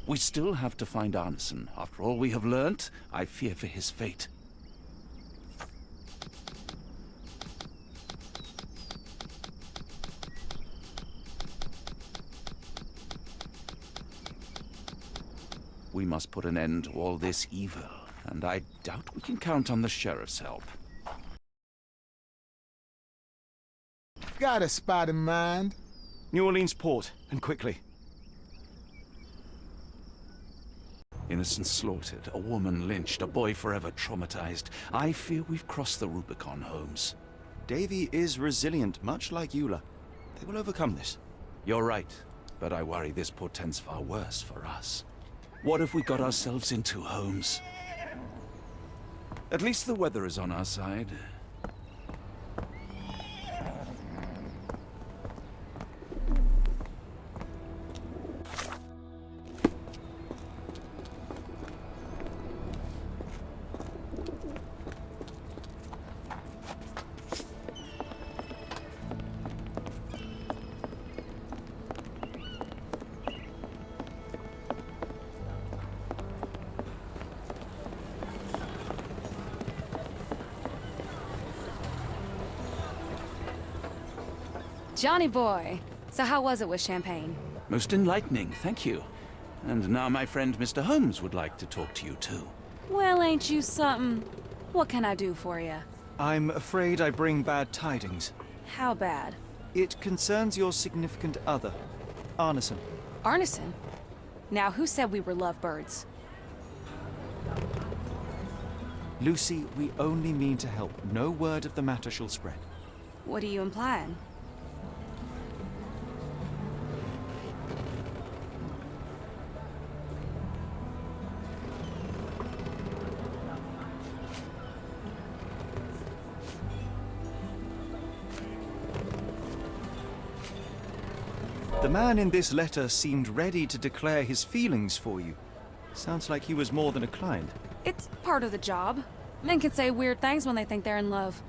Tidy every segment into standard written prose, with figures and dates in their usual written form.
We still have to find Arneson. After all we have learnt, I fear for his fate. We must put an end to all this evil, and I doubt we can count on the sheriff's help. Got a spot in mind? New Orleans port, and quickly. Innocents slaughtered, a woman lynched, a boy forever traumatized. I fear we've crossed the Rubicon, Holmes. Davy is resilient, much like Eula. They will overcome this. You're right, but I worry this portends far worse for us. What have we got ourselves into, Holmes? At least the weather is on our side. Johnny boy, so how was it with Champagne? Most enlightening, thank you. And now my friend Mr. Holmes would like to talk to you too. Well, ain't you something? What can I do for you? I'm afraid I bring bad tidings. How bad? It concerns your significant other, Arneson. Arneson? Now, who said we were lovebirds? Lucy, we only mean to help. No word of the matter shall spread. What are you implying? The man in this letter seemed ready to declare his feelings for you. Sounds like he was more than a client. It's part of the job. Men can say weird things when they think they're in love.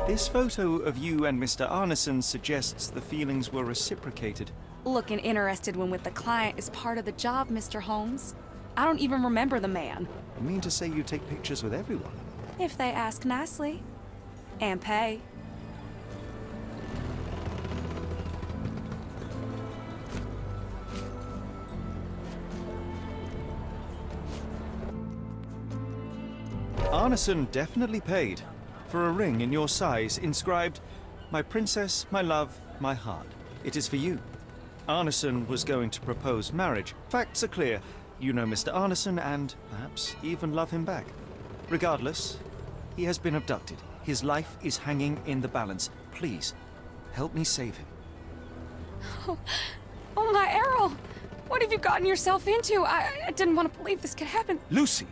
This photo of you and Mr. Arneson suggests the feelings were reciprocated. Looking interested when with the client is part of the job, Mr. Holmes. I don't even remember the man. You mean to say you take pictures with everyone? If they ask nicely. And pay. Arneson definitely paid for a ring in your size inscribed, "My princess, my love, my heart." It is for you. Arneson was going to propose marriage. Facts are clear. You know Mr. Arneson and perhaps even love him back. Regardless, he has been abducted. His life is hanging in the balance. Please, help me save him. Oh my Errol! What have you gotten yourself into? I didn't want to believe this could happen. Lucy,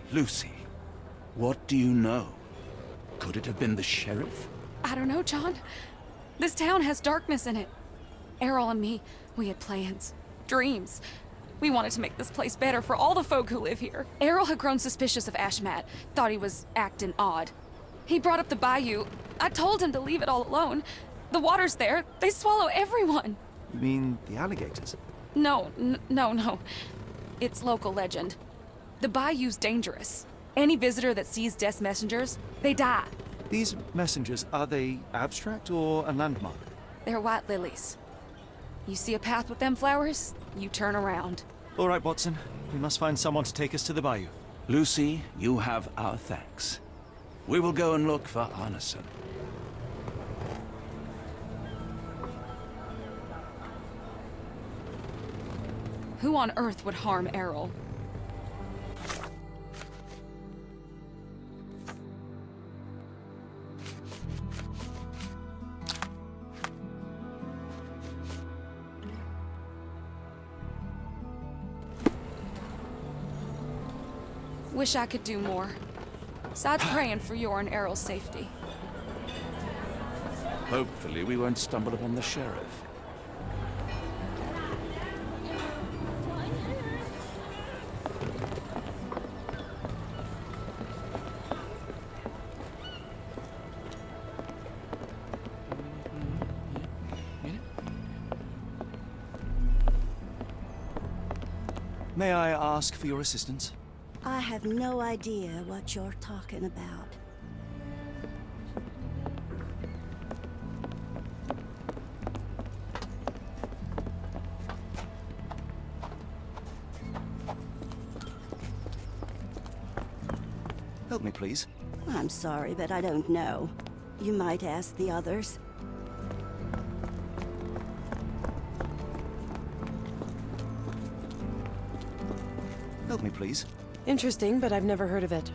what do you know? Could it have been the sheriff? I don't know, John. This town has darkness in it. Errol and me, we had plans, dreams. We wanted to make this place better for all the folk who live here. Errol had grown suspicious of Ashmat, thought he was acting odd. He brought up the bayou. I told him to leave it all alone. The water's there. They swallow everyone. You mean the alligators? No. It's local legend. The bayou's dangerous. Any visitor that sees Death's messengers, they die. These messengers, are they abstract or a landmark? They're white lilies. You see a path with them flowers, you turn around. All right, Watson. We must find someone to take us to the bayou. Lucy, you have our thanks. We will go and look for Arneson. Who on earth would harm Errol? Wish I could do more. Besides praying for your and Errol's safety. Hopefully we won't stumble upon the sheriff. May I ask for your assistance? I have no idea what you're talking about. Help me, please. I'm sorry, but I don't know. You might ask the others. Help me, please. Interesting, but I've never heard of it.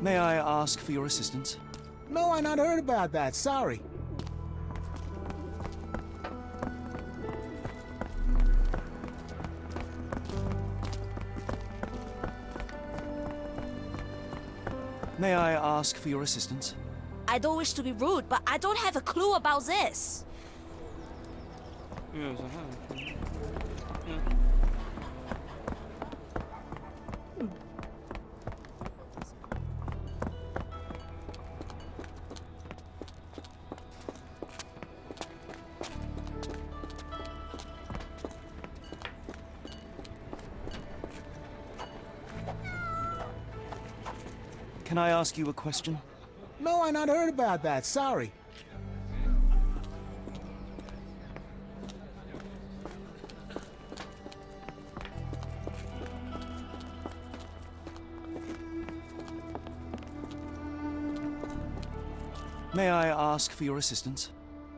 May I ask for your assistance? No, I not heard about that. Sorry. May I ask for your assistance? I don't wish to be rude, but I don't have a clue about this. Can I ask you a question? No, I not heard about that. Sorry. May I ask for your assistance?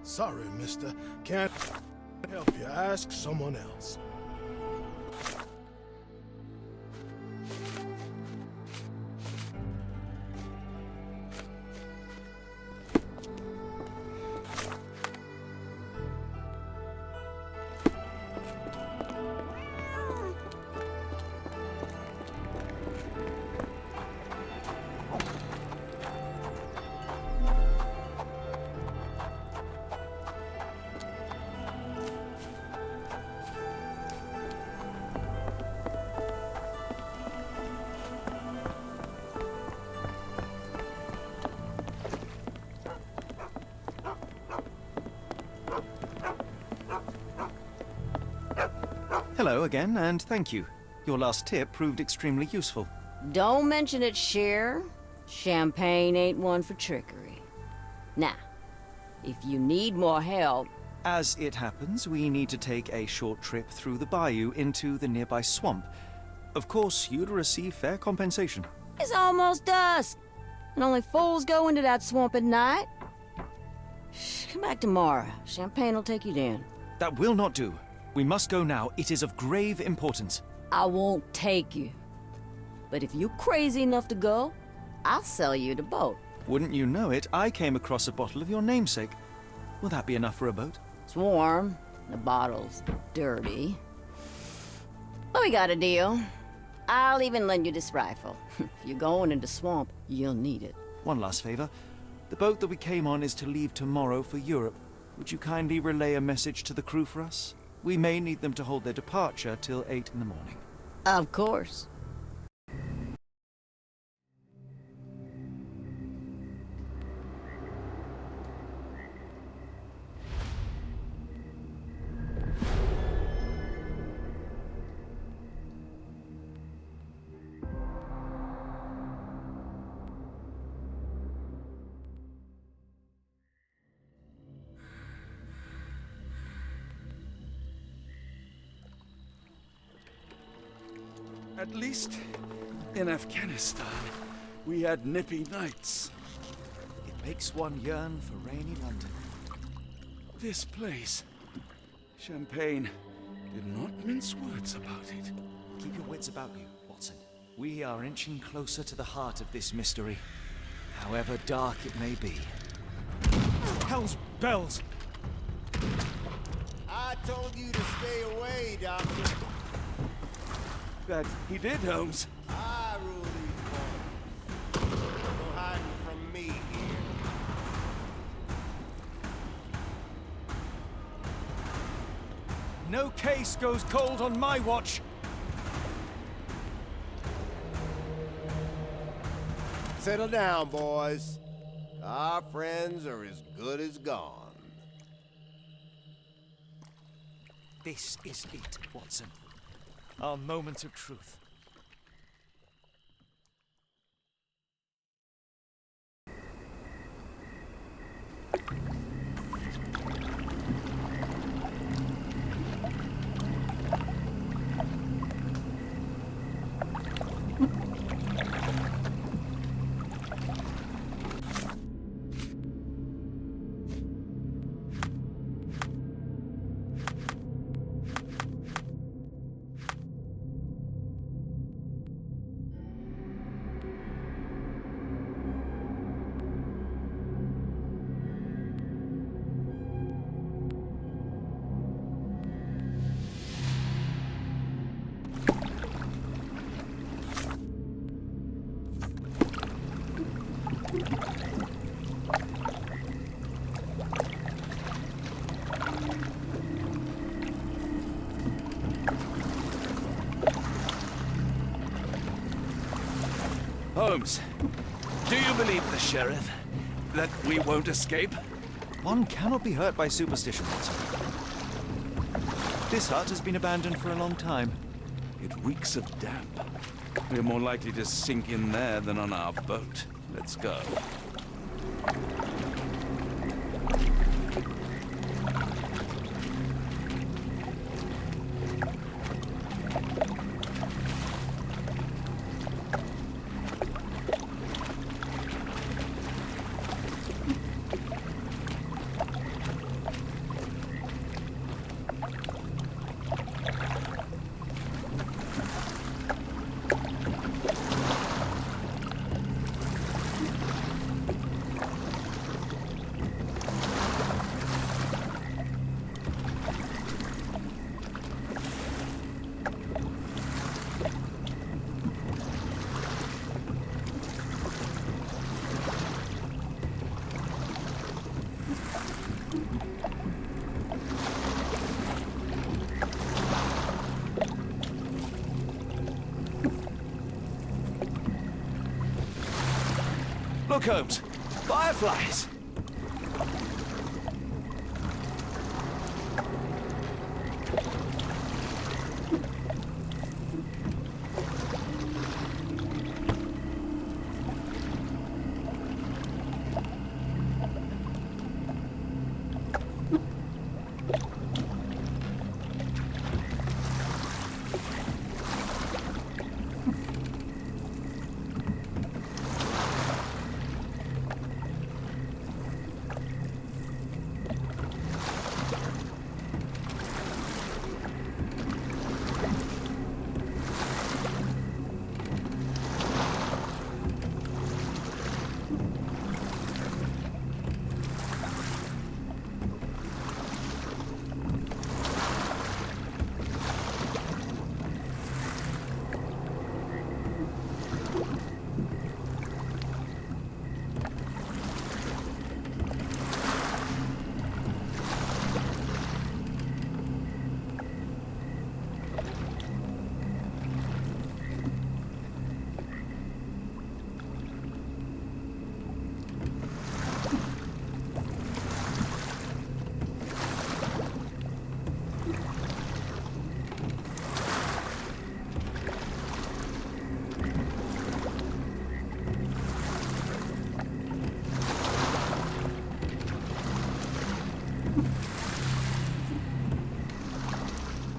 Sorry, mister. Can't help you. Ask someone else. Hello again, and thank you. Your last tip proved extremely useful. Don't mention it, Cher. Champagne ain't one for trickery. Now, if you need more help... As it happens, we need to take a short trip through the bayou into the nearby swamp. Of course, you'd receive fair compensation. It's almost dusk, and only fools go into that swamp at night. Come back tomorrow. Champagne will take you down. That will not do. We must go now. It is of grave importance. I won't take you. But if you're crazy enough to go, I'll sell you the boat. Wouldn't you know it, I came across a bottle of your namesake. Will that be enough for a boat? It's warm. The bottle's dirty. But we got a deal. I'll even lend you this rifle. If you're going into swamp, you'll need it. One last favor. The boat that we came on is to leave tomorrow for Europe. Would you kindly relay a message to the crew for us? We may need them to hold their departure till 8 in the morning. Of course. At least in Afghanistan, we had nippy nights. It makes one yearn for rainy London. This place, Champagne, did not mince words about it. Keep your wits about you, Watson. We are inching closer to the heart of this mystery, however dark it may be. Hell's bells! I told you to stay away, Doctor. That he did, Holmes. I rule these waters. No hiding from me here. No case goes cold on my watch. Settle down, boys. Our friends are as good as gone. This is it, Watson. Our moment of truth. Holmes, do you believe the sheriff? That we won't escape? One cannot be hurt by superstition, Watson. This hut has been abandoned for a long time. It reeks of damp. We're more likely to sink in there than on our boat. Let's go. Look, Holmes. Fireflies!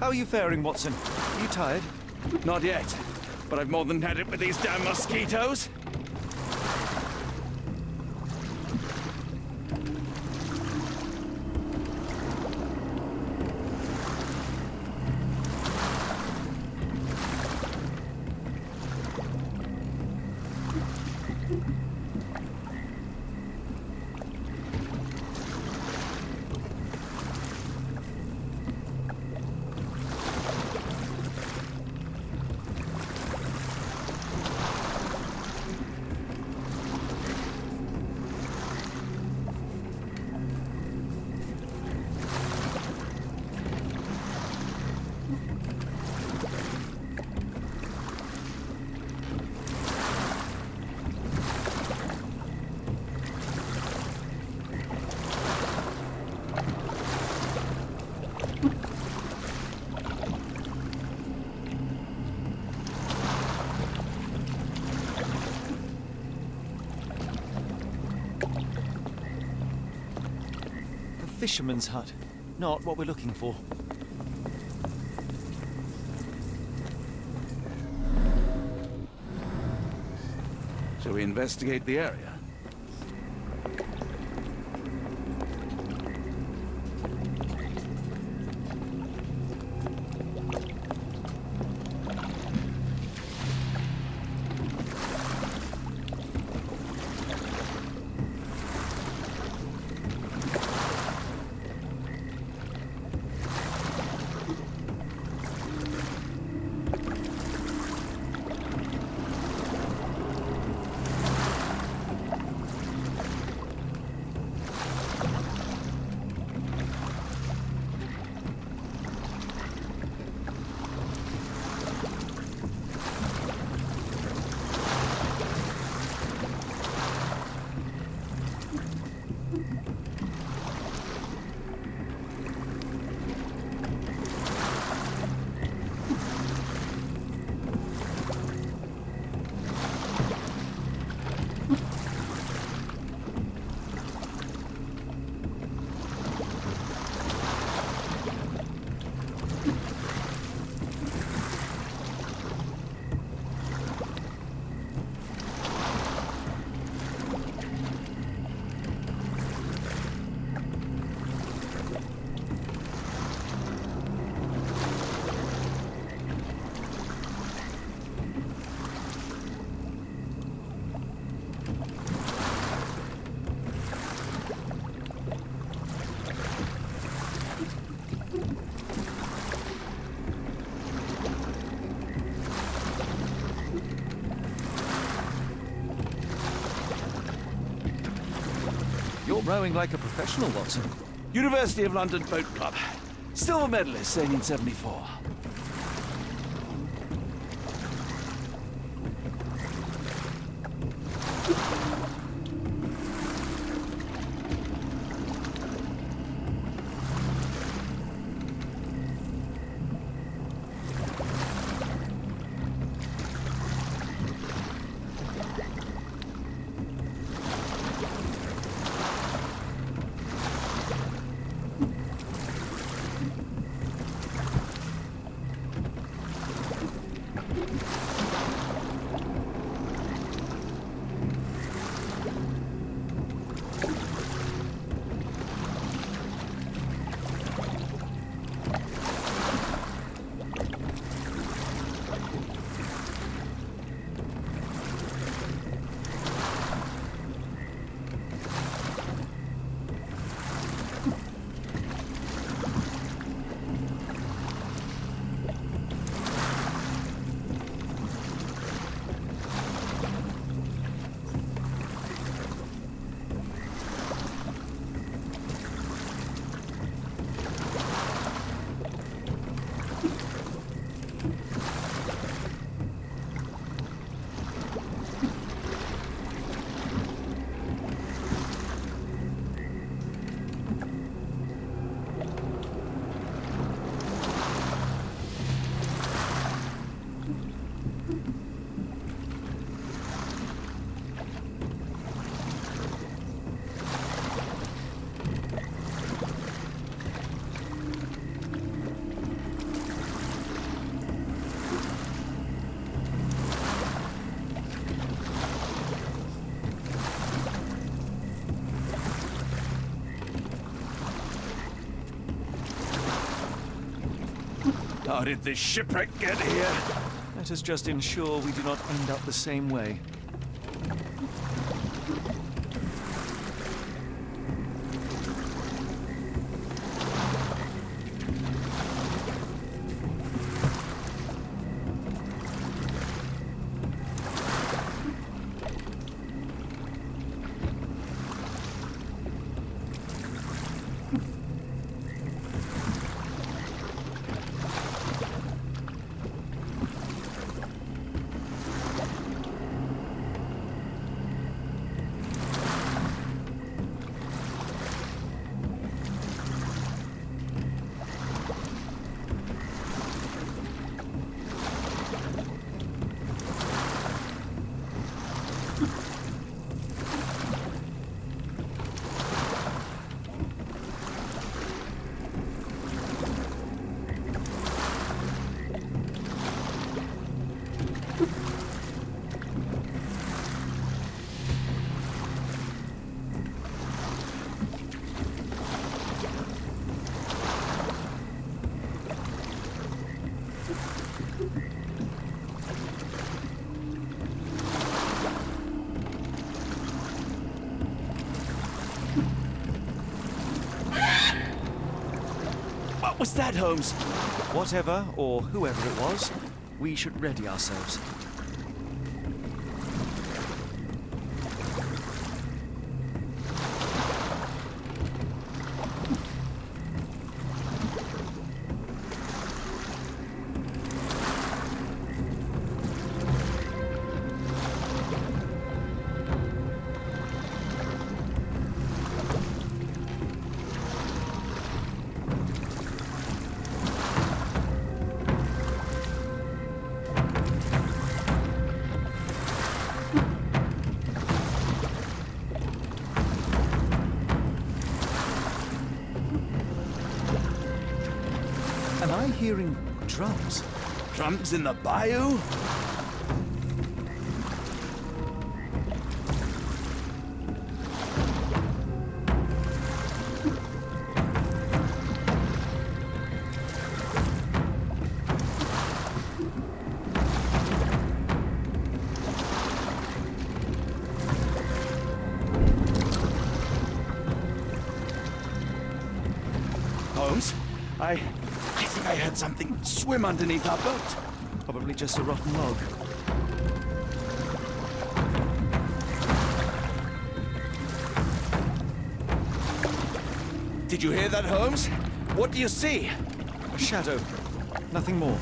How are you faring, Watson? Are you tired? Not yet, but I've more than had it with these damn mosquitoes. fisherman's hut. Not what we're looking for. Shall we investigate the area? You're rowing like a professional, Watson. University of London Boat Club. Silver medalist, 1874. How did this shipwreck get here? Let us just ensure we do not end up the same way. was that, Holmes? Whatever or whoever it was, we should ready ourselves. Am I hearing drums? Drums in the bayou? Holmes, I think I heard something swim underneath our boat. Probably just a rotten log. Did you hear that, Holmes? What do you see? A shadow. Nothing more.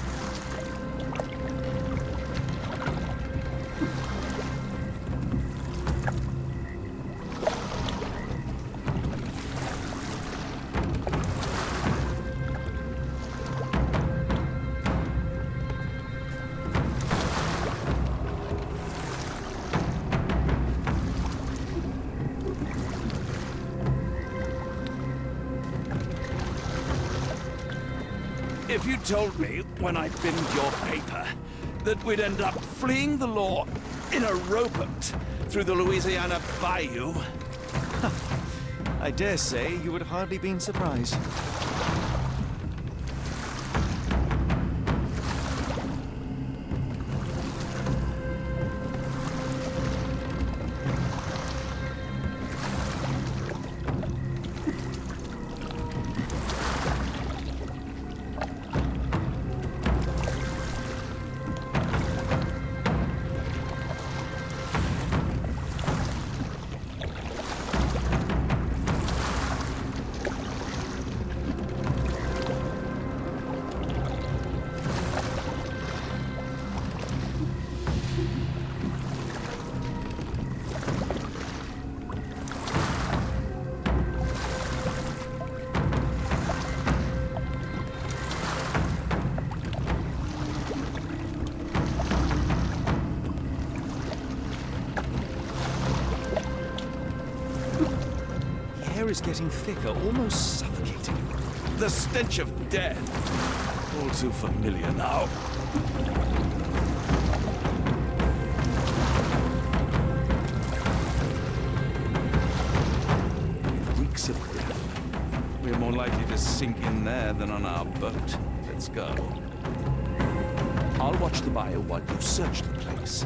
If you told me when I binned your paper that we'd end up fleeing the law in a rowboat through the Louisiana Bayou... I dare say you would have hardly been surprised. Is getting thicker, almost suffocating. The stench of death. All too familiar now. It reeks of death. We're more likely to sink in there than on our boat. Let's go. I'll watch the bayou while you search the place.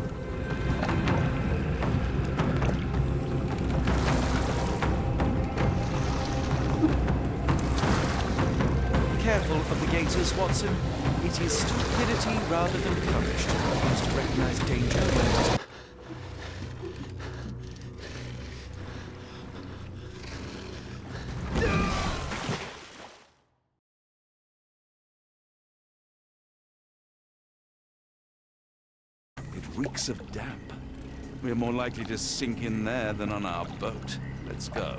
Careful of the gators, Watson. It is stupidity rather than courage that comes to recognize danger when it is... It reeks of damp. We're more likely to sink in there than on our boat. Let's go.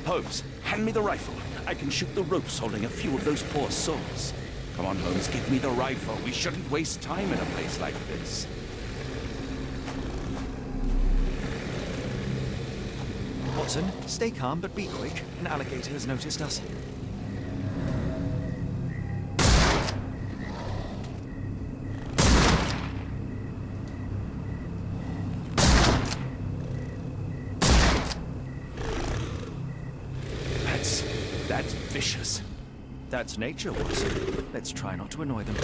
Holmes, hand me the rifle. I can shoot the ropes holding a few of those poor souls. Come on, Holmes, give me the rifle. We shouldn't waste time in a place like this. Watson, stay calm but be quick. An alligator has noticed us. That's vicious. That's nature, Watson. Let's try not to annoy them.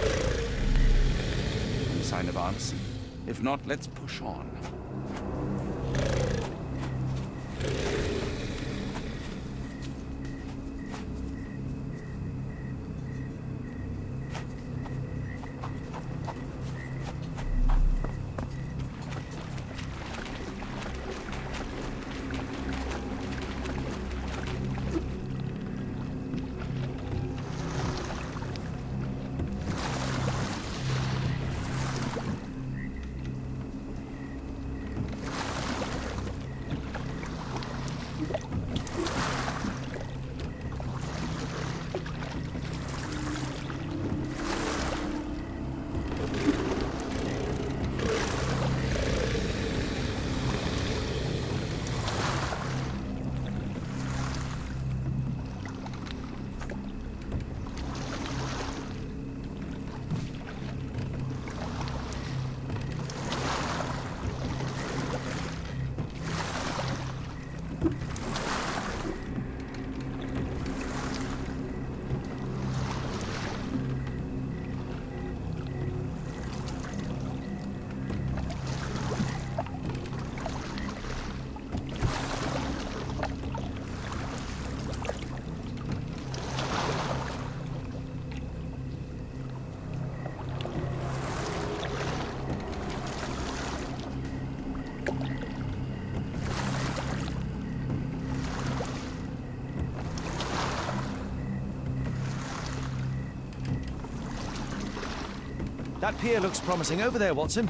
Any sign of arson? If not, let's push on. That pier looks promising over there, Watson.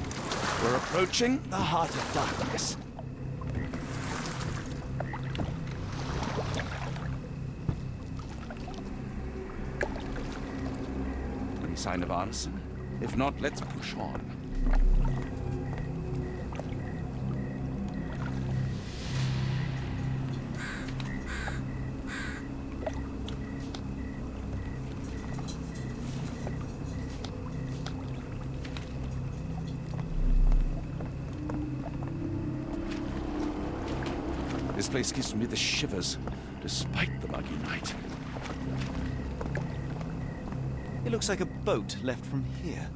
We're approaching the heart of darkness. Any sign of arson? If not, let's push on. This place gives me the shivers, despite the muggy night. It looks like a boat left from here.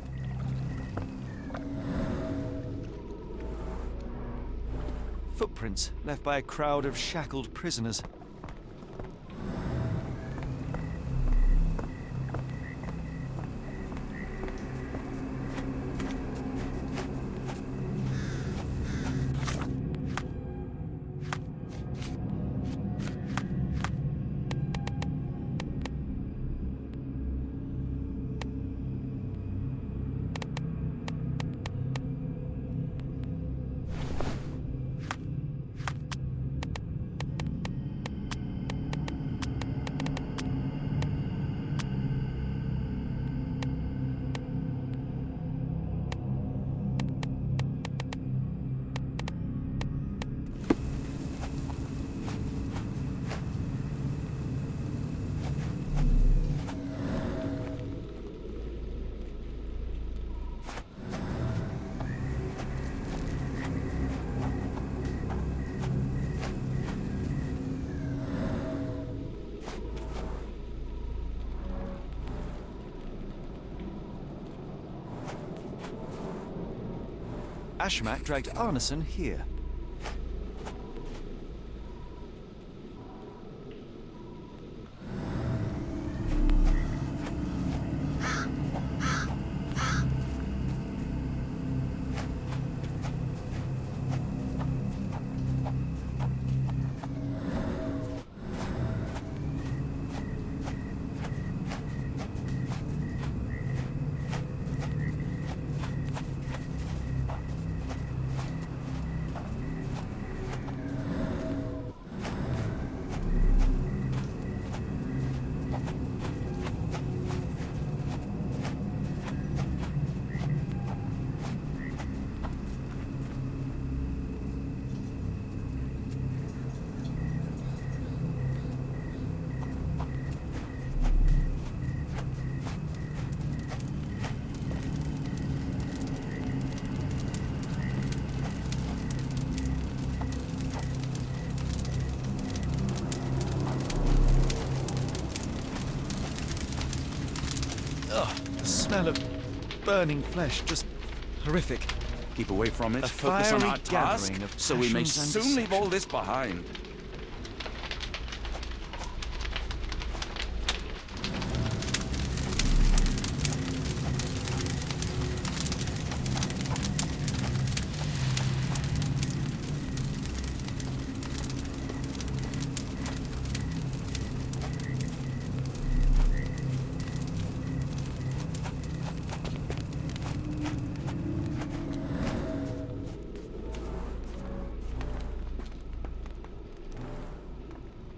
Footprints left by a crowd of shackled prisoners. Ashmat dragged Arneson here. Ugh, the smell of burning flesh, just horrific. Keep away from it. A Focus on fiery our task, gathering of so we may passions and soon leave all deception. this behind.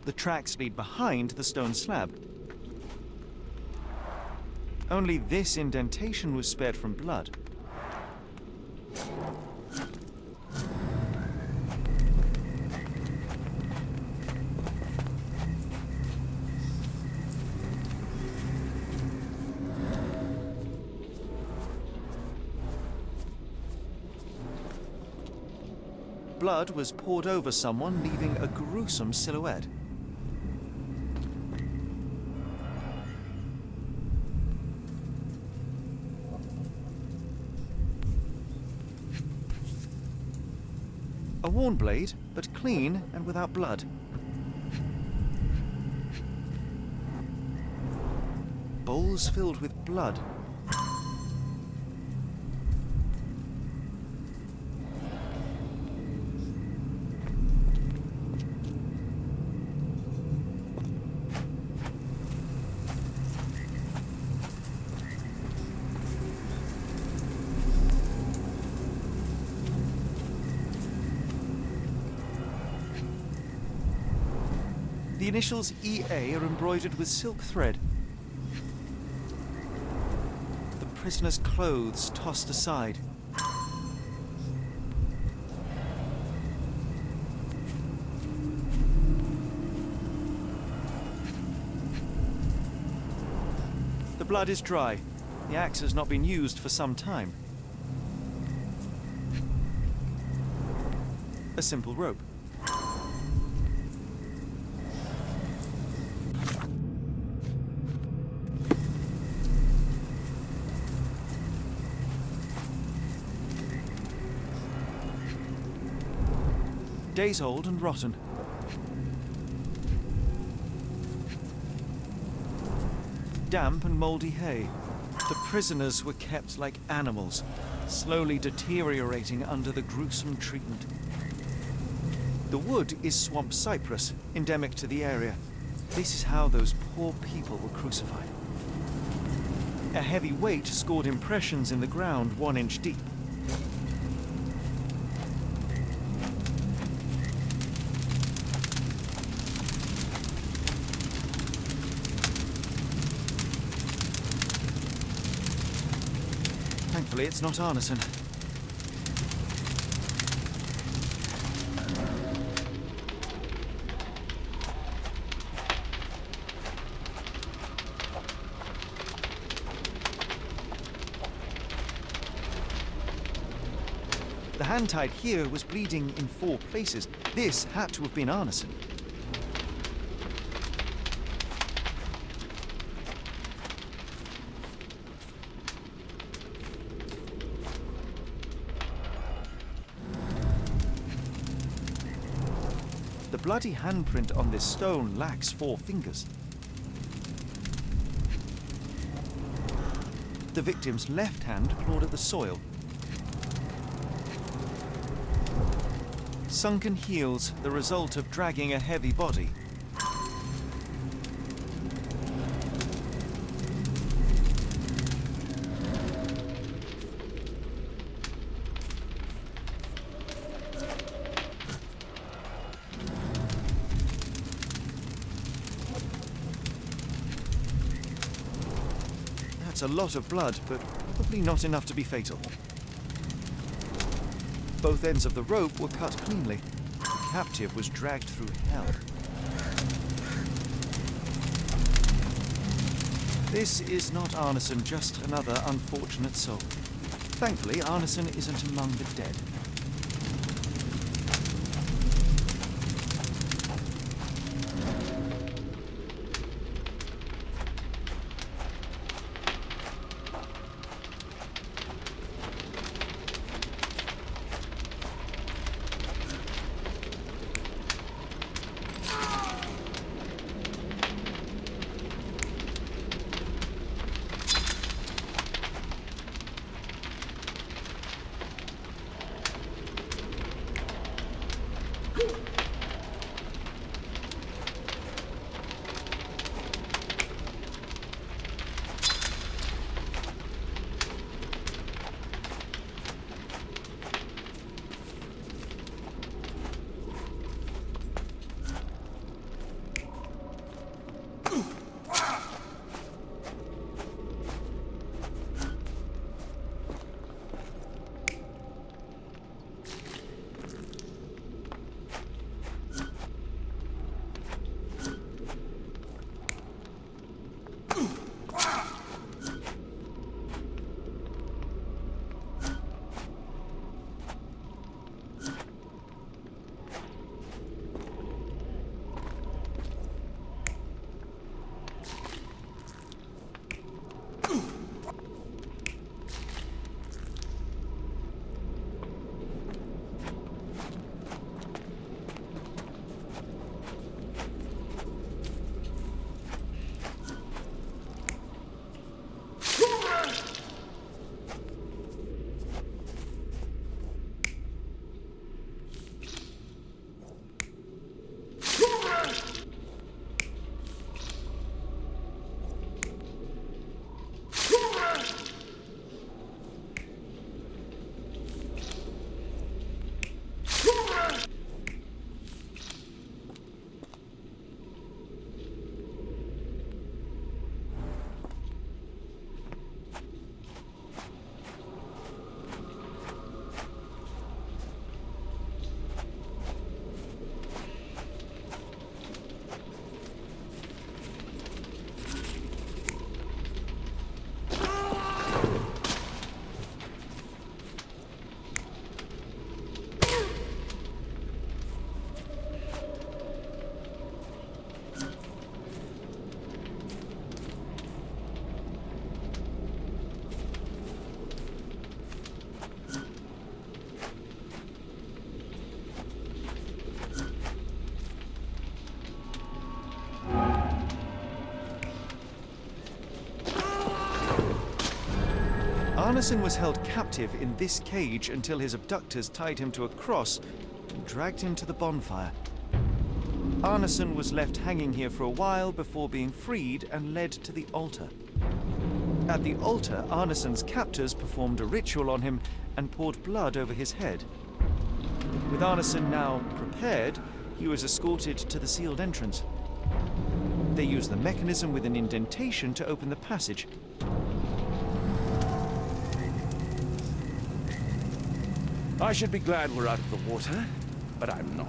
The tracks lead behind the stone slab. Only this indentation was spared from blood. Blood was poured over someone, leaving a gruesome silhouette. A worn blade, but clean and without blood. Bowls filled with blood. The initials EA are embroidered with silk thread. The prisoner's clothes tossed aside. The blood is dry. The axe has not been used for some time. A simple rope. Days old and rotten. Damp and mouldy hay. The prisoners were kept like animals, slowly deteriorating under the gruesome treatment. The wood is swamp cypress, endemic to the area. This is how those poor people were crucified. A heavy weight scored impressions in the ground 1 inch deep. Thankfully, it's not Arneson. The hand tied here was bleeding in 4 places. This had to have been Arneson. The bloody handprint on this stone lacks 4 fingers. The victim's left hand clawed at the soil. Sunken heels, the result of dragging a heavy body. That's a lot of blood, but probably not enough to be fatal. Both ends of the rope were cut cleanly. The captive was dragged through hell. This is not Arneson, just another unfortunate soul. Thankfully, Arneson isn't among the dead. Arneson was held captive in this cage until his abductors tied him to a cross and dragged him to the bonfire. Arneson was left hanging here for a while before being freed and led to the altar. At the altar, Arneson's captors performed a ritual on him and poured blood over his head. With Arneson now prepared, he was escorted to the sealed entrance. They used the mechanism with an indentation to open the passage. I should be glad we're out of the water, but I'm not.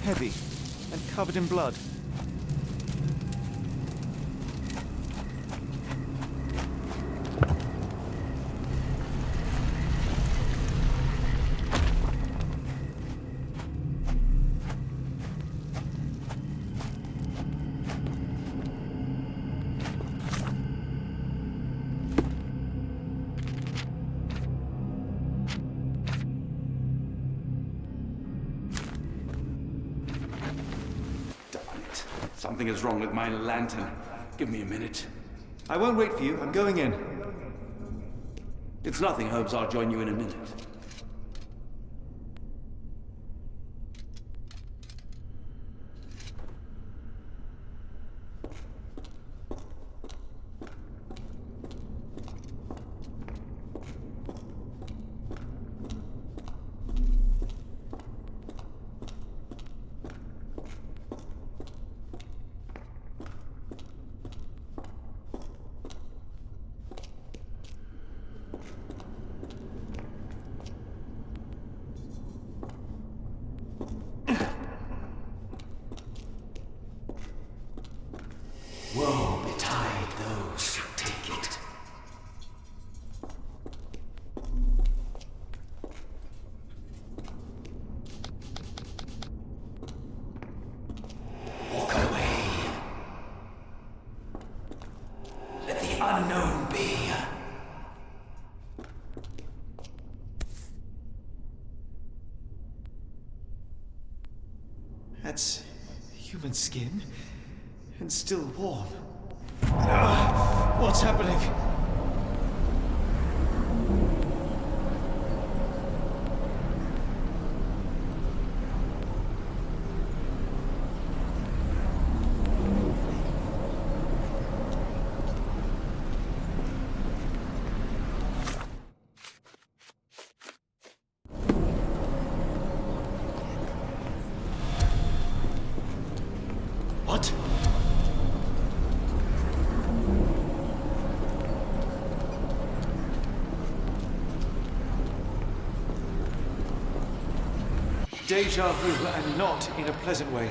Heavy and covered in blood. Something is wrong with my lantern. Give me a minute. I won't wait for you. I'm going in. It's nothing, Holmes. I'll join you in a minute. Woe betide those who take it. Walk away. Let the unknown be. That's human skin. And still warm. What's happening? What? Deja vu, and not in a pleasant way.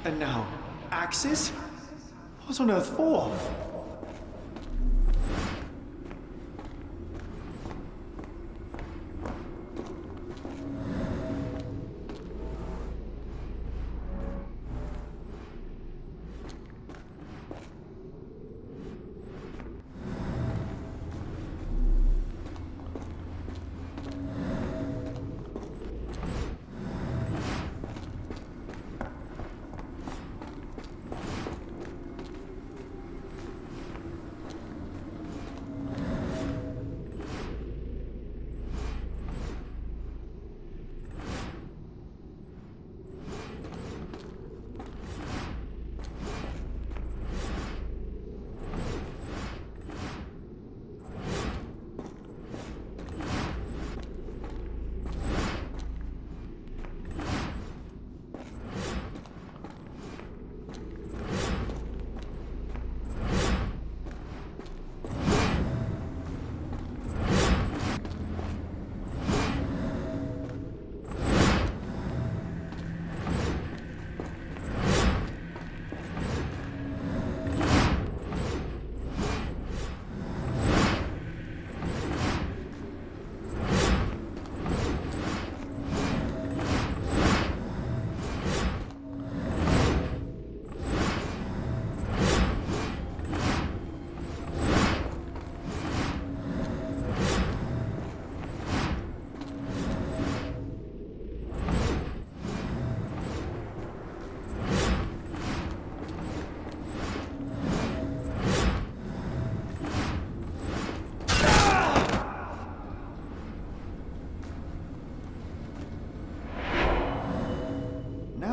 And now, axes? What on earth for?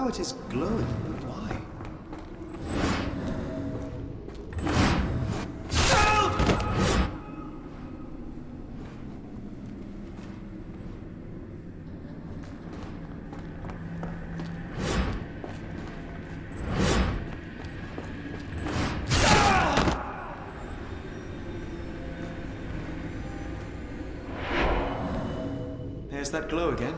it is glowing. Why? There's that glow again.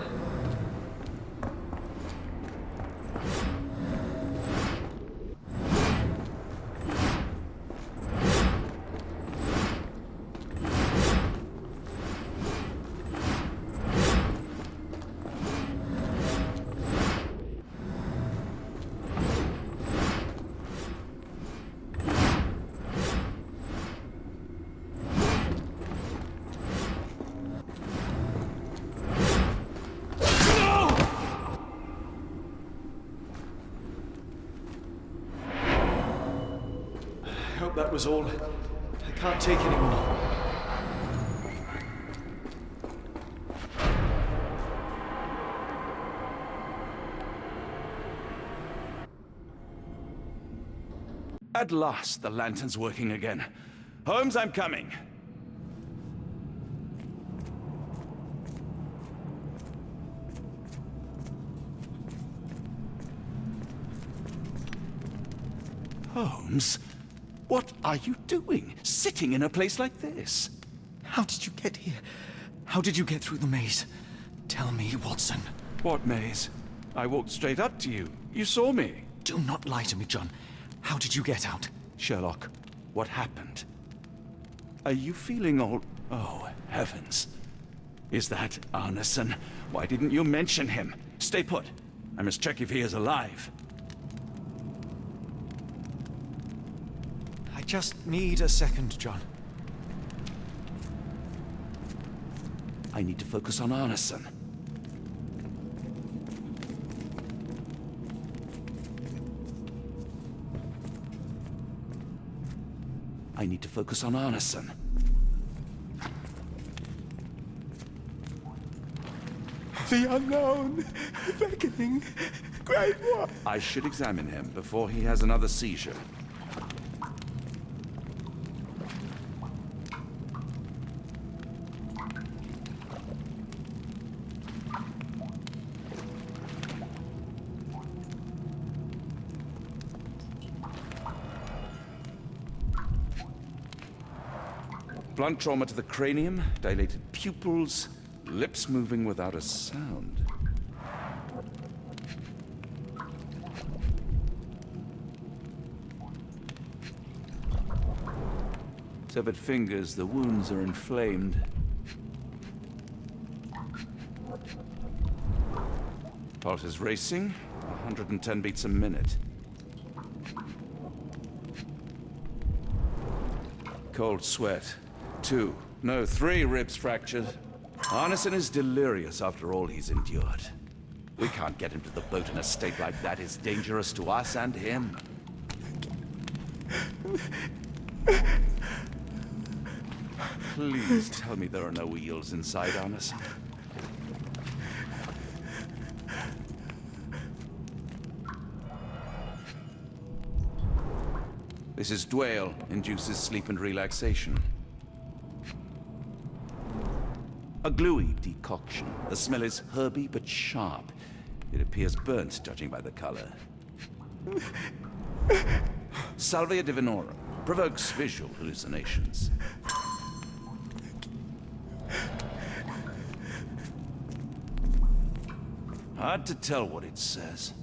I hope that was all. I can't take any more. At last, the lantern's working again. Holmes, I'm coming. Holmes? What are you doing, sitting in a place like this? How did you get here? How did you get through the maze? Tell me, Watson. What maze? I walked straight up to you. You saw me. Do not lie to me, John. How did you get out? Sherlock, what happened? Are you feeling all... Oh, heavens. Is that Arneson? Why didn't you mention him? Stay put. I must check if he is alive. I just need a second, John. I need to focus on Arneson. I need to focus on Arneson. The unknown, beckoning, great one. I should examine him before he has another seizure. Blunt trauma to the cranium, dilated pupils, lips moving without a sound. Severed fingers, the wounds are inflamed. Pulse is racing, 110 beats a minute. Cold sweat. 2, no, 3 ribs fractured. Arneson is delirious after all he's endured. We can't get him to the boat in a state like that. It's dangerous to us and him. Please tell me there are no wheels inside Arneson. This is Dwale, induces sleep and relaxation. A gluey decoction. The smell is herby but sharp. It appears burnt, judging by the color. Salvia divinorum. Provokes visual hallucinations. Hard to tell what it says.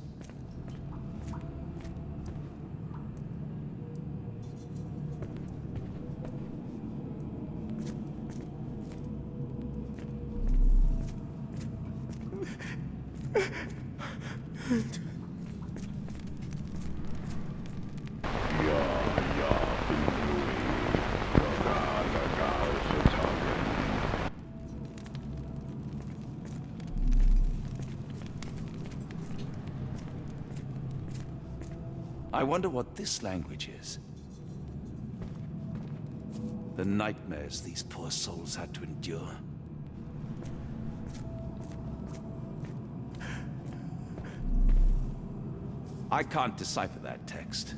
I wonder what this language is. The nightmares these poor souls had to endure. I can't decipher that text.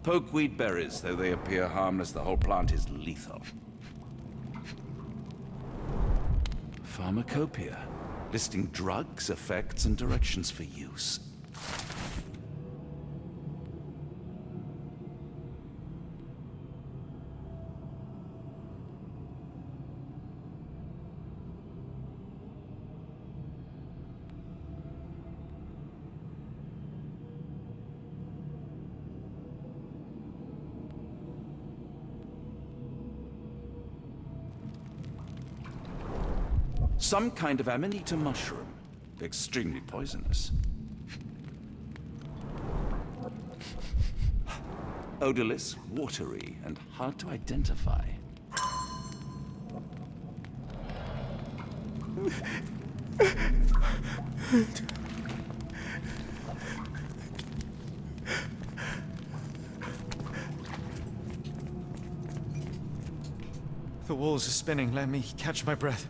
Pokeweed berries, though they appear harmless, the whole plant is lethal. Pharmacopoeia, listing drugs, effects, and directions for use. Some kind of amanita mushroom. Extremely poisonous. Odorless, watery, and hard to identify. The walls are spinning. Let me catch my breath.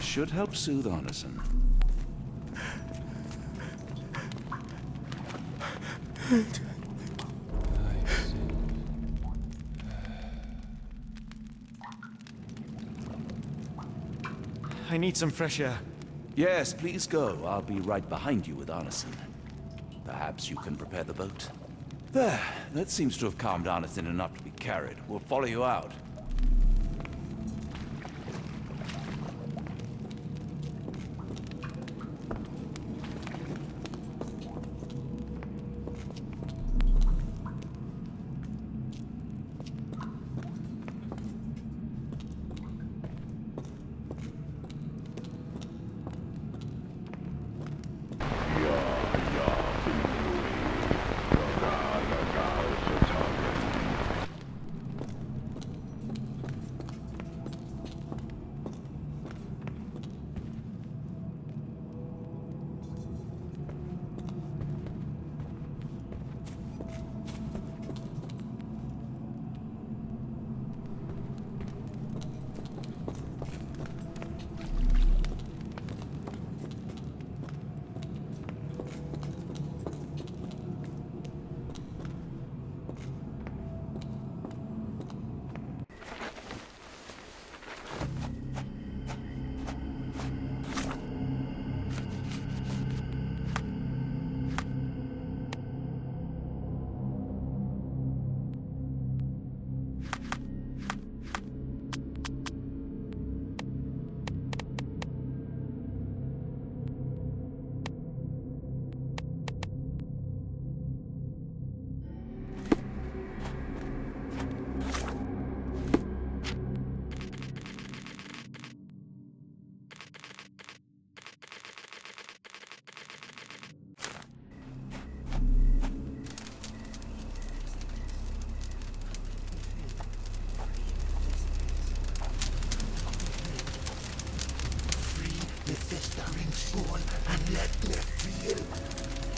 This should help soothe Arneson. I need some fresh air. Yes, please go. I'll be right behind you with Arneson. Perhaps you can prepare the boat. There, that seems to have calmed Arneson enough to be carried. We'll follow you out.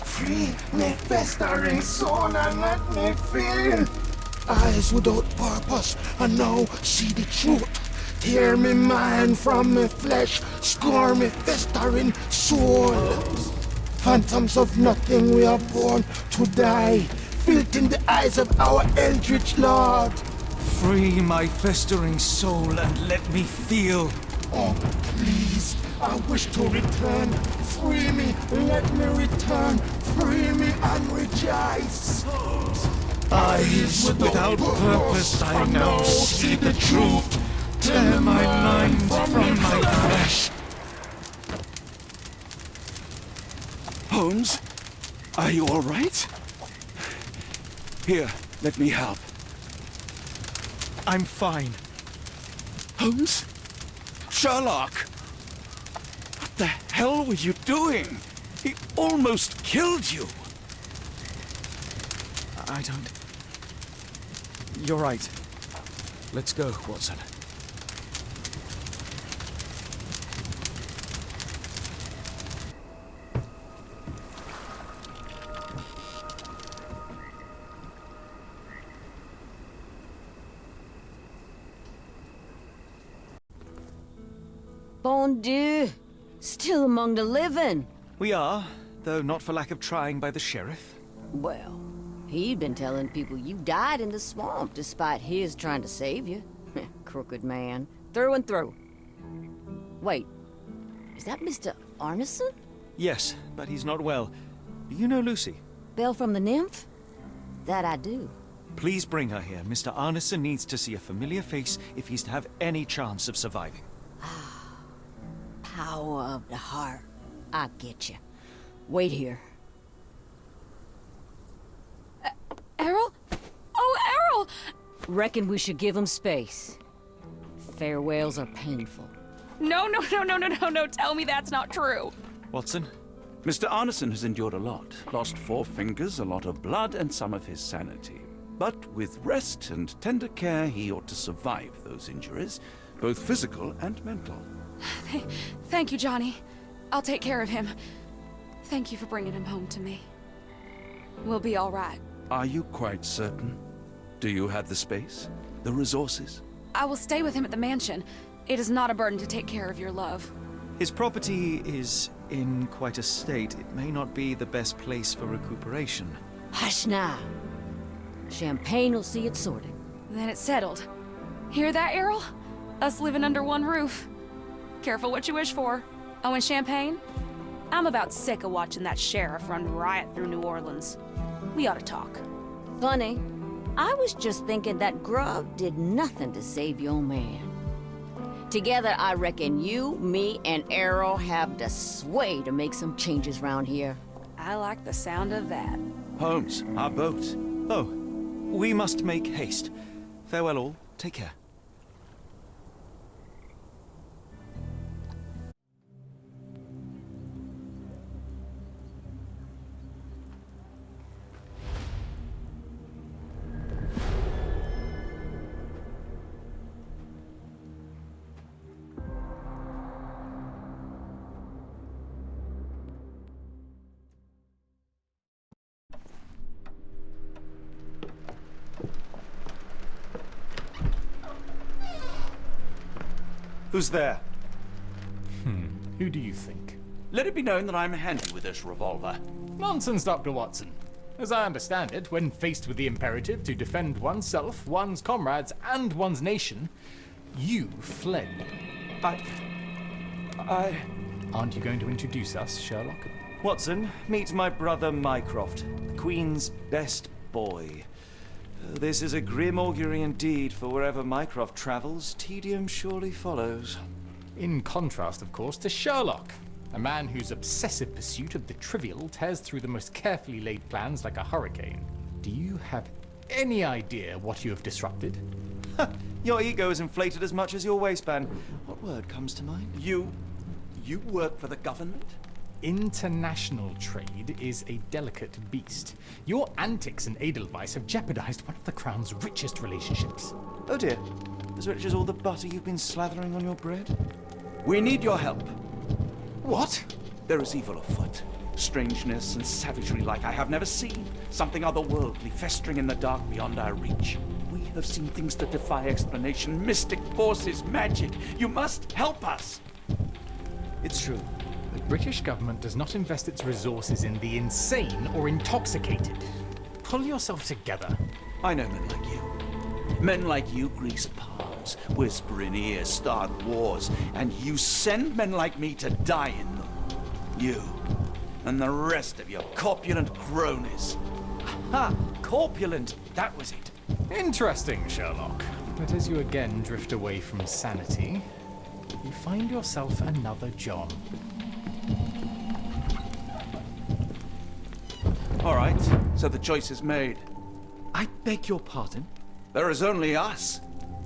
Free me festering soul and let me feel. Eyes without purpose and now see the truth. Tear me mind from me flesh, score me festering soul. Phantoms of nothing, we are born to die. Filth in the eyes of our eldritch lord. Free my festering soul and let me feel. Oh, please, I wish to return. Free me, let me return. Free me and rejoice. Eyes without purpose, I now see the truth. Tear my mind from my flesh. Holmes? Are you all right? Here, let me help. I'm fine. Holmes? Sherlock! What the hell were you doing? He almost killed you. I don't... You're right. Let's go, Watson. Bon Dieu! Still among the living. We are, though not for lack of trying by the sheriff. Well, he'd been telling people you died in the swamp despite his trying to save you. Crooked man. Through and through. Wait, is that Mr. Arneson? Yes, but he's not well. Do you know Lucy? Belle from the Nymph? That I do. Please bring her here. Mr. Arneson needs to see a familiar face if he's to have any chance of surviving. Power of the heart. I get you. Wait here. Errol? Oh, Errol! Reckon we should give him space. Farewells are painful. No, tell me that's not true. Watson? Mr. Arneson has endured a lot. Lost 4 fingers, a lot of blood, and some of his sanity. But with rest and tender care, he ought to survive those injuries, both physical and mental. Thank you, Johnny. I'll take care of him. Thank you for bringing him home to me. We'll be all right. Are you quite certain? Do you have the space? The resources? I will stay with him at the mansion. It is not a burden to take care of your love. His property is in quite a state. It may not be the best place for recuperation. Hush now. Champagne will see it sorted. Then it's settled. Hear that, Errol? Us living under one roof. Careful what you wish for. Oh, and Champagne? I'm about sick of watching that sheriff run riot through New Orleans. We ought to talk. Funny. I was just thinking that grub did nothing to save your man. Together, I reckon you, me, and Errol have the sway to make some changes round here. I like the sound of that. Holmes, our boat. Oh, we must make haste. Farewell all. Take care. Who's there? Who do you think? Let it be known that I'm handy with this revolver. Nonsense, Dr. Watson. As I understand it, when faced with the imperative to defend oneself, one's comrades, and one's nation, you fled. I... Aren't you going to introduce us, Sherlock? Watson, meet my brother Mycroft, the Queen's best boy. This is a grim augury indeed, for wherever Mycroft travels, tedium surely follows. In contrast, of course, to Sherlock, a man whose obsessive pursuit of the trivial tears through the most carefully laid plans like a hurricane. Do you have any idea what you have disrupted? Your ego is inflated as much as your waistband. What word comes to mind? You work for the government? International trade is a delicate beast. Your antics in Edelweiss have jeopardized one of the Crown's richest relationships. Oh dear. As rich as all the butter you've been slathering on your bread? We need your help. What? There is evil afoot. Strangeness and savagery like I have never seen. Something otherworldly festering in the dark beyond our reach. We have seen things that defy explanation. Mystic forces, magic. You must help us. It's true. The British government does not invest its resources in the insane or intoxicated. Pull yourself together. I know men like you. Men like you grease palms, whisper in ears, start wars, and you send men like me to die in them. You and the rest of your corpulent cronies. Ha! Corpulent! That was it. Interesting, Sherlock. But as you again drift away from sanity, you find yourself another John. All right, so the choice is made. I beg your pardon? There is only us.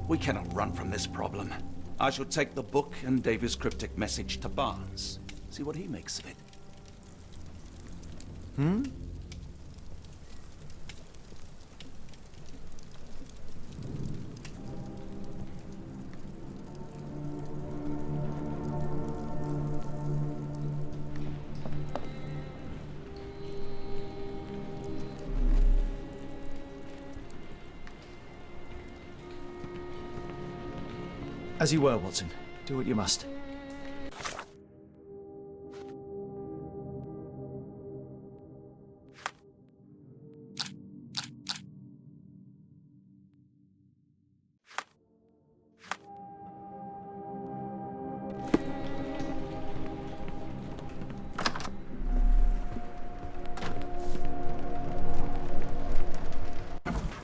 We cannot run from this problem. I shall take the book and Davy's cryptic message to Barnes. See what he makes of it. As you were, Watson. Do what you must.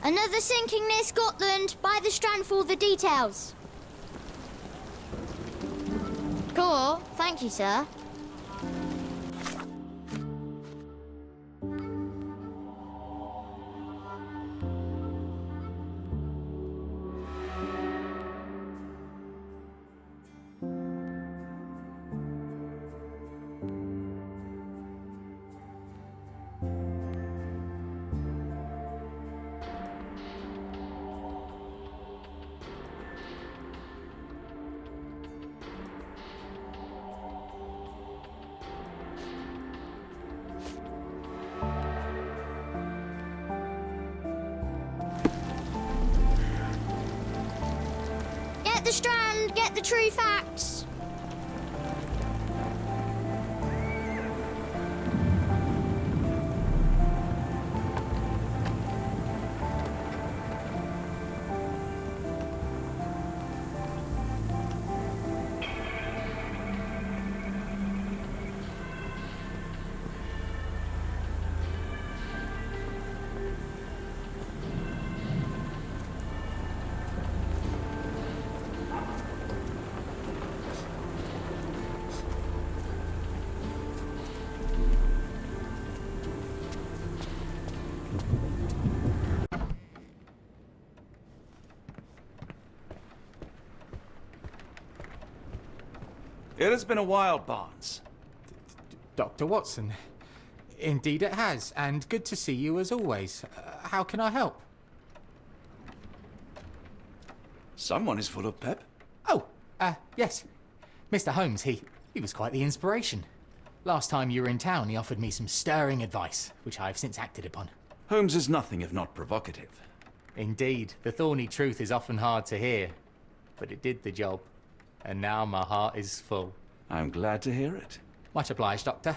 Another sinking near Scotland. By the Strand for all the details. Cool. Thank you, sir. Get the Strand, get the true facts. It has been a while, Barnes. Dr. Watson. Indeed it has, and good to see you as always. How can I help? Someone is full of pep. Oh, yes. Mr. Holmes, he was quite the inspiration. Last time you were in town, he offered me some stirring advice, which I have since acted upon. Holmes is nothing if not provocative. Indeed, the thorny truth is often hard to hear, but it did the job, and now my heart is full. I'm glad to hear it. Much obliged, Doctor.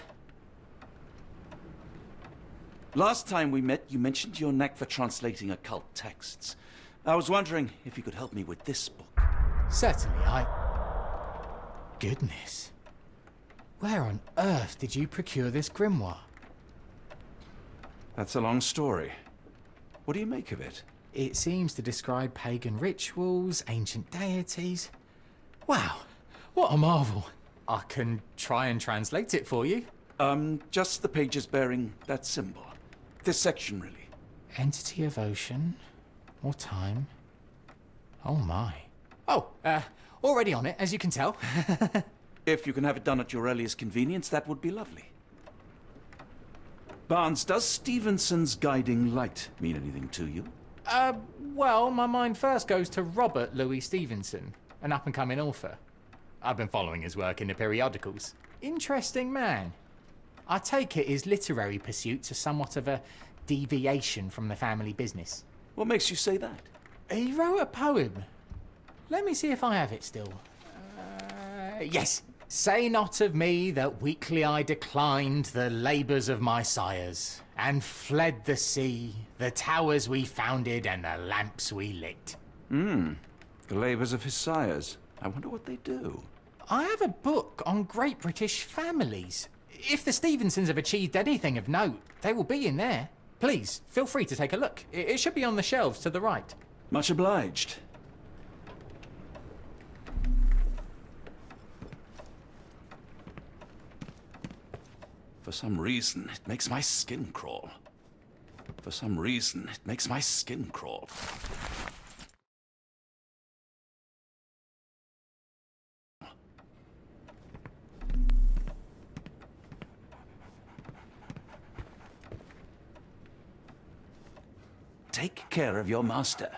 Last time we met, you mentioned your knack for translating occult texts. I was wondering if you could help me with this book. Certainly, Goodness. Where on earth did you procure this grimoire? That's a long story. What do you make of it? It seems to describe pagan rituals, ancient deities. Wow, what a marvel. I can try and translate it for you. Just the pages bearing that symbol. This section, really. Entity of ocean, or time. Oh my. Oh, already on it, as you can tell. If you can have it done at your earliest convenience, that would be lovely. Barnes, does Stevenson's guiding light mean anything to you? Well, my mind first goes to Robert Louis Stevenson, an up-and-coming author. I've been following his work in the periodicals. Interesting man. I take it his literary pursuits are somewhat of a deviation from the family business. What makes you say that? He wrote a poem. Let me see if I have it still. Yes. Say not of me that weakly I declined the labours of my sires, and fled the sea, the towers we founded, and the lamps we lit. The labours of his sires. I wonder what they do. I have a book on great British families. If the Stevensons have achieved anything of note, they will be in there. Please, feel free to take a look. It should be on the shelves to the right. Much obliged. For some reason, it makes my skin crawl. For some reason, it makes my skin crawl. Take care of your master.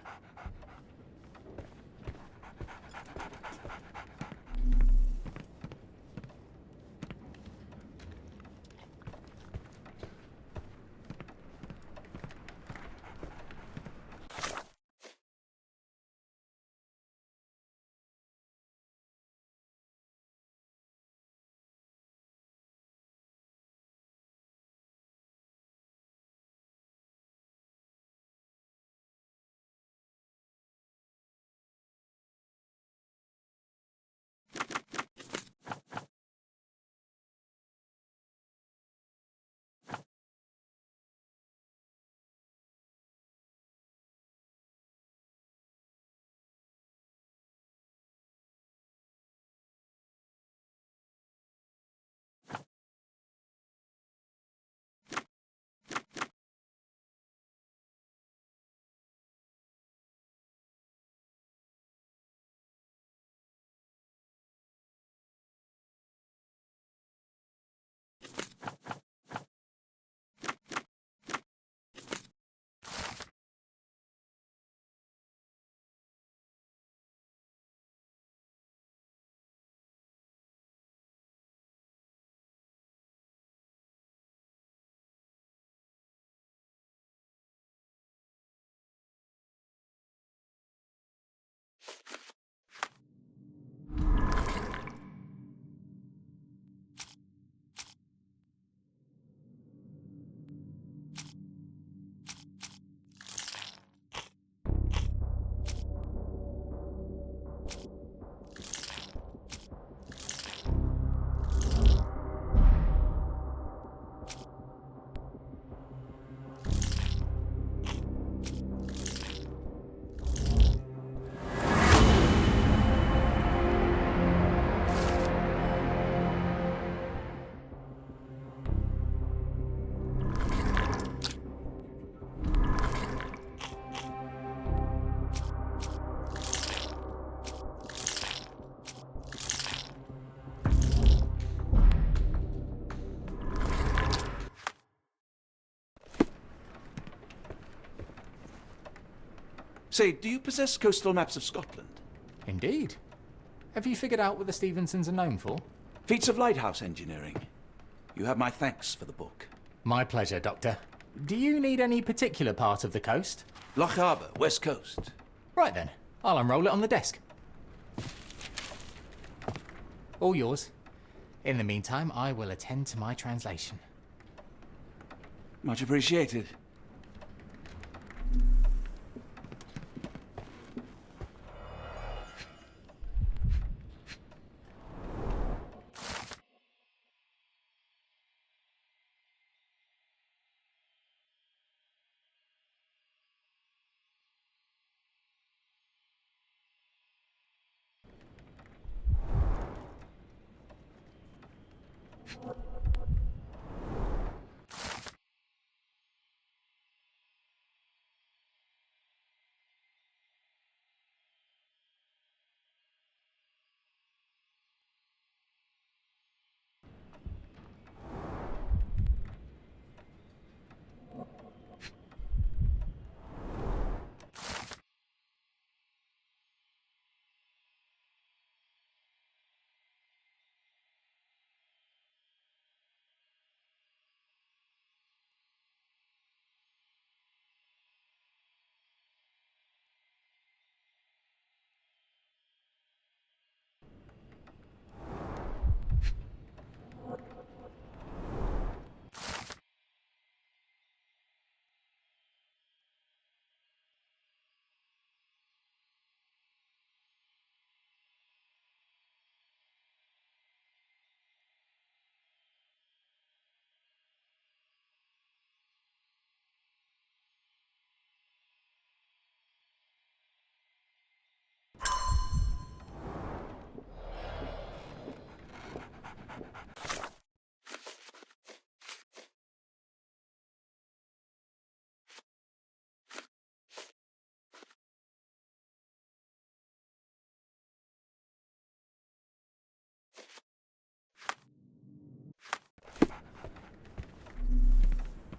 Say, do you possess coastal maps of Scotland? Indeed. Have you figured out what the Stevensons are known for? Feats of lighthouse engineering. You have my thanks for the book. My pleasure, Doctor. Do you need any particular part of the coast? Loch Harbour, west coast. Right then, I'll unroll it on the desk. All yours. In the meantime, I will attend to my translation. Much appreciated.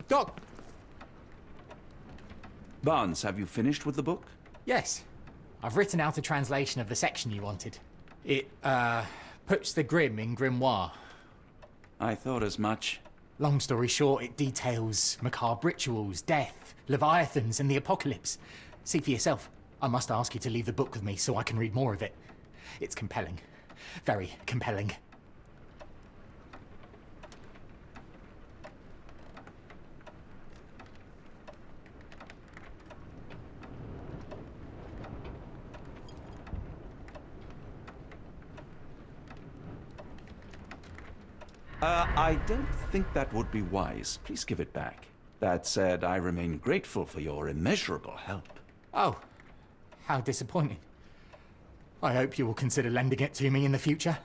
Doc! Barnes, have you finished with the book? Yes. I've written out a translation of the section you wanted. It, puts the grim in grimoire. I thought as much. Long story short, it details macabre rituals, death, leviathans, and the apocalypse. See for yourself. I must ask you to leave the book with me so I can read more of it. It's compelling. Very compelling. I don't think that would be wise. Please give it back. That said, I remain grateful for your immeasurable help. Oh, how disappointing. I hope you will consider lending it to me in the future.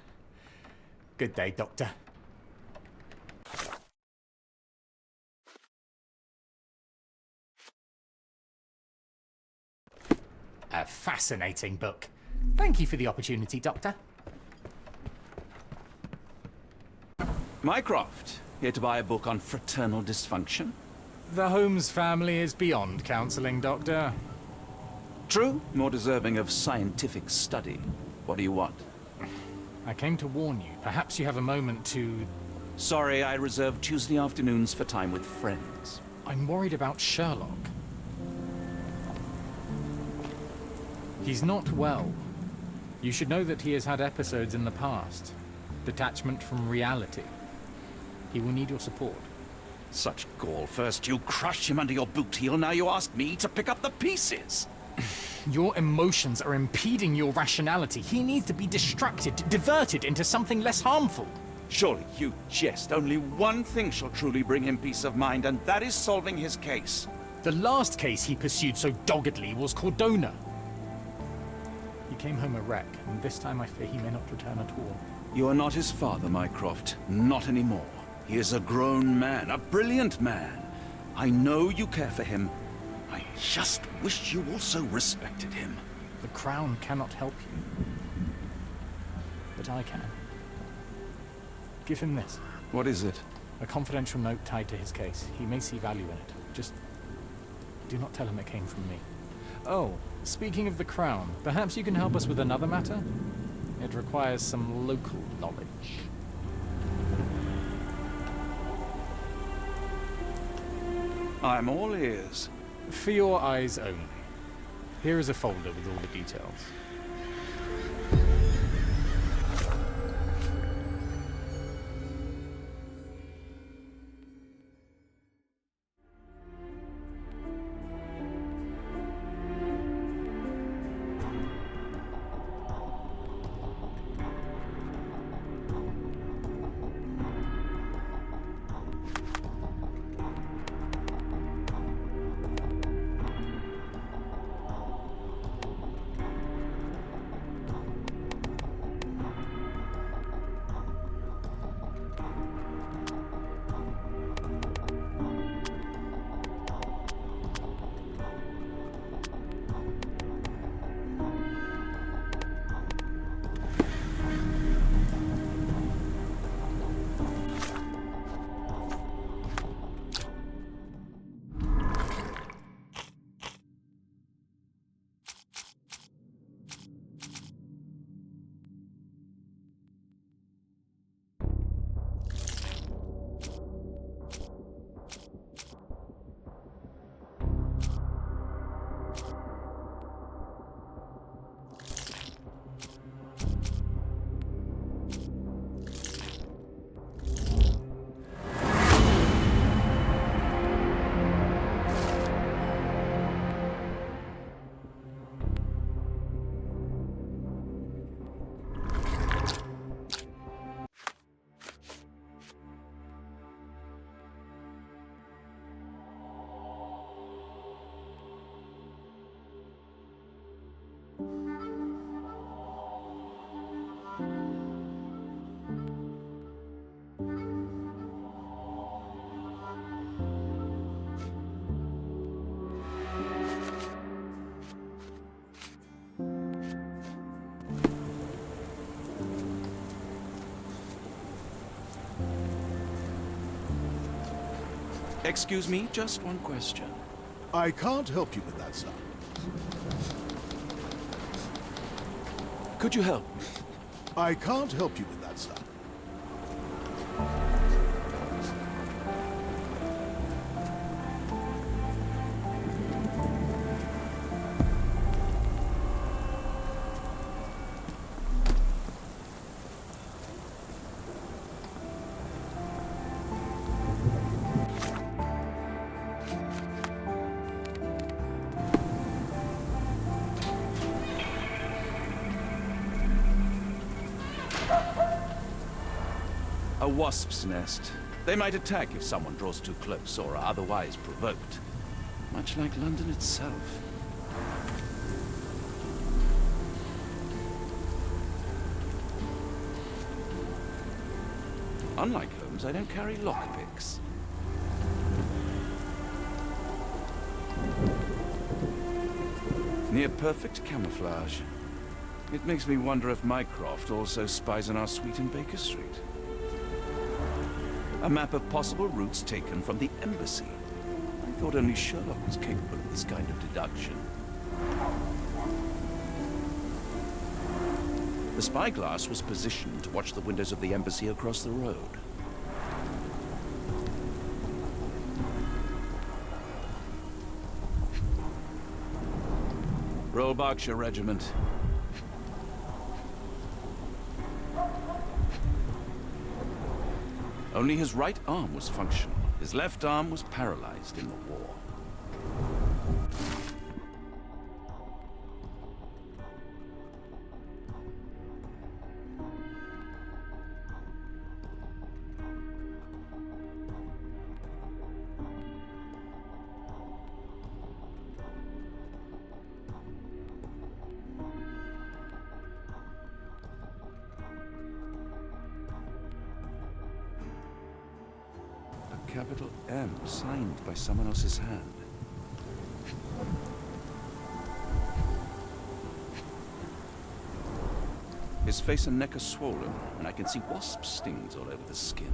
Good day, Doctor. A fascinating book. Thank you for the opportunity, Doctor. Mycroft, here to buy a book on fraternal dysfunction? The Holmes family is beyond counseling, Doctor. True, more deserving of scientific study. What do you want? I came to warn you. Perhaps you have a moment to... Sorry, I reserve Tuesday afternoons for time with friends. I'm worried about Sherlock. He's not well. You should know that he has had episodes in the past. Detachment from reality. He will need your support. Such gall. First you crush him under your boot heel, now you ask me to pick up the pieces. Your emotions are impeding your rationality. He needs to be distracted, diverted into something less harmful. Surely you jest. Only one thing shall truly bring him peace of mind, and that is solving his case. The last case he pursued so doggedly was Cordona. He came home a wreck, and this time I fear he may not return at all. You are not his father, Mycroft. Not anymore. He is a grown man, a brilliant man. I know you care for him. I just wish you also respected him. The Crown cannot help you. But I can. Give him this. What is it? A confidential note tied to his case. He may see value in it. Just do not tell him it came from me. Oh, Speaking of the crown, perhaps you can help us with another matter? It requires some local knowledge. I'm all ears. For your eyes only. Here is a folder with all the details. Excuse me, just one question. I can't help you with that, sir. Could you help me? I can't help you with that, sir. A wasp's nest. They might attack if someone draws too close or are otherwise provoked. Much like London itself. Unlike Holmes, I don't carry lockpicks. Near perfect camouflage. It makes me wonder if Mycroft also spies on our suite in Baker Street. A map of possible routes taken from the embassy. I thought only Sherlock was capable of this kind of deduction. The spyglass was positioned to watch the windows of the embassy across the road. Royal Berkshire Regiment. Only his right arm was functional. His left arm was paralyzed in the war. Capital M, signed by someone else's hand. His face and neck are swollen, and I can see wasp stings all over the skin.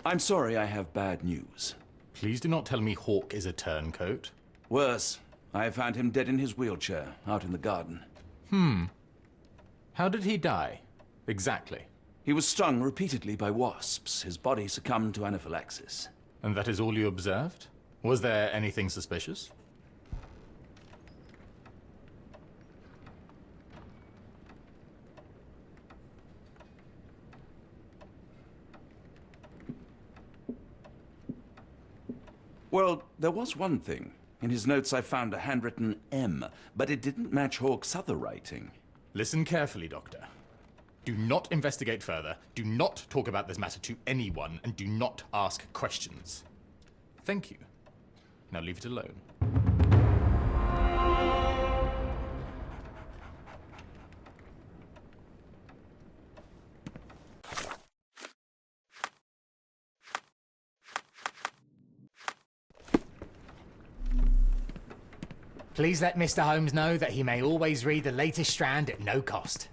I'm sorry I have bad news. Please do not tell me Hawk is a turncoat. Worse, I found him dead in his wheelchair, out in the garden. How did he die? Exactly. He was stung repeatedly by wasps. His body succumbed to anaphylaxis. And that is all you observed? Was there anything suspicious? Well, there was one thing. In his notes I found a handwritten M, but it didn't match Hawke's other writing. Listen carefully, Doctor. Do not investigate further, do not talk about this matter to anyone, and do not ask questions. Thank you. Now leave it alone. Please let Mr. Holmes know that he may always read the latest Strand at no cost.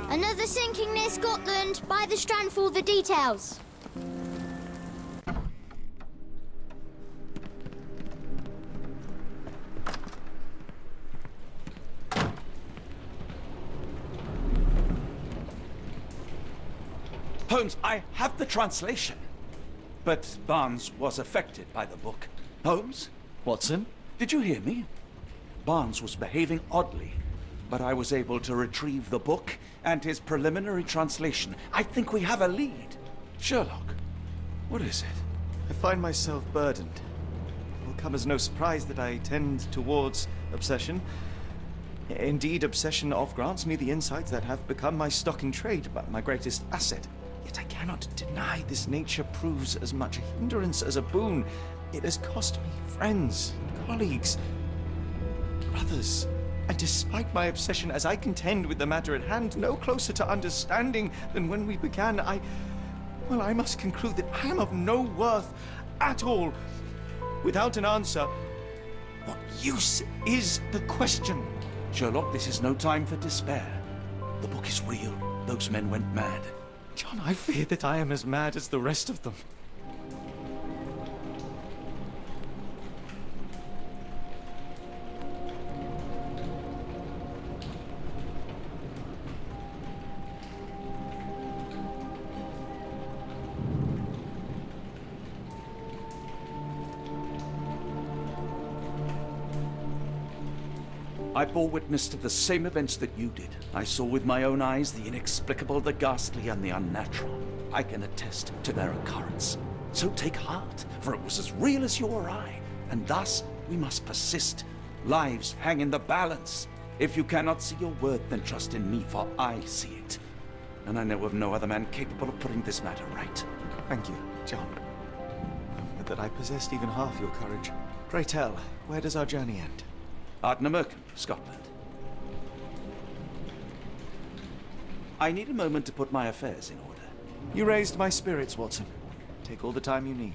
Another sinking near Scotland. By the Strand for all the details. Holmes, I have the translation. But Barnes was affected by the book. Holmes? Watson? Did you hear me? Barnes was behaving oddly, but I was able to retrieve the book and his preliminary translation. I think we have a lead. Sherlock, what is it? I find myself burdened. It will come as no surprise that I tend towards obsession. Indeed, obsession oft grants me the insights that have become my stock in trade, but my greatest asset. Yet I cannot deny this nature proves as much a hindrance as a boon. It has cost me friends, colleagues, brothers. And despite my obsession, as I contend with the matter at hand, no closer to understanding than when we began, I must conclude that I am of no worth at all. Without an answer, what use is the question? Sherlock, this is no time for despair. The book is real. Those men went mad. John, I fear that I am as mad as the rest of them. I bore witness to the same events that you did. I saw with my own eyes the inexplicable, the ghastly, and the unnatural. I can attest to their occurrence. So take heart, for it was as real as you or I, and thus we must persist. Lives hang in the balance. If you cannot see your worth, then trust in me, for I see it. And I know of no other man capable of putting this matter right. Thank you, John. But that I possessed even half your courage. Pray tell, where does our journey end? Ardnamurchan, Scotland. I need a moment to put my affairs in order. You raised my spirits, Watson. Take all the time you need.